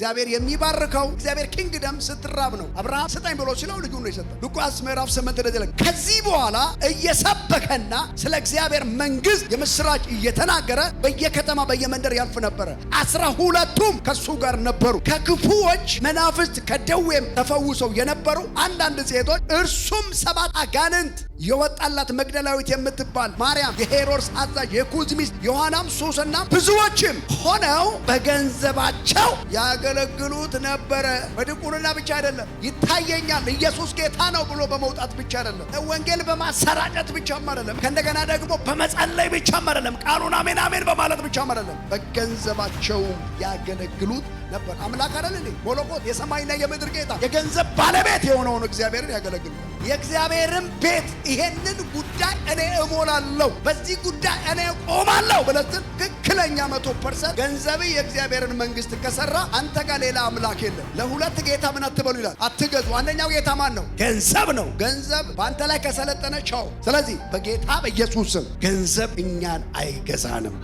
እግዚአብሔር የሚባርከው እግዚአብሔር ኪንግደም ስትራብ ነው። አብርሃም ስጠኝ ብሎ ሲለው ልጁን ነው የሰጠው። ሉቃስ ምዕራፍ 8 እንደዚህ ይላል። ከዚህ በኋላ እየሰበከና ስለ እግዚአብሔር መንግስት የምስራች እየተናገረ በየከተማ በየመንደር ያልፍ ነበረ። 12ቱም ከሱ ጋር ነበሩ። ከክፉዎች መናፍስት ከደዌም ተፈውሰው የነበሩ አንዳንድ ሴቶች እርሱም 7 አጋንንት የወጣላት መግደላዊት የምትባል ማርያም፣ የሄሮድስ አዛዥ የኩዝ ሚስት ዮሐናም፣ ሱስና ብዙዎችም ሆነው በገንዘባቸው ያገለግሉት ነበረ። በድቁርና ብቻ አይደለም፣ ይታየኛል ኢየሱስ ጌታ ነው ብሎ በመውጣት ብቻ አይደለም፣ ወንጌል በማሰራጨት ብቻም አይደለም፣ ከእንደገና ደግሞ በመጸለይ ብቻም አይደለም፣ ቃሉን አሜን አሜን በማለት ብቻም አይደለም፣ በገንዘባቸው ያገለግሉት ነበር። አምላክ አይደል እንዴ? ሞሎኮት የሰማይና የምድር ጌታ የገንዘብ ባለቤት የሆነውን እግዚአብሔርን ያገለግሉ። የእግዚአብሔርን ቤት ይሄንን ጉዳይ እኔ እሞላለሁ፣ በዚህ ጉዳይ እኔ ቆማለሁ ብለትን ትክክለኛ 100% ገንዘብ የእግዚአብሔርን መንግስት ከሰራ አንተ ጋር ሌላ አምላክ የለም። ለሁለት ጌታ ምን አትበሉ ይላል፣ አትገዙ። አንደኛው ጌታ ማን ነው? ገንዘብ ነው። ገንዘብ በአንተ ላይ ከሰለጠነ ቻው። ስለዚህ በጌታ በኢየሱስ ስም ገንዘብ እኛን አይገዛንም።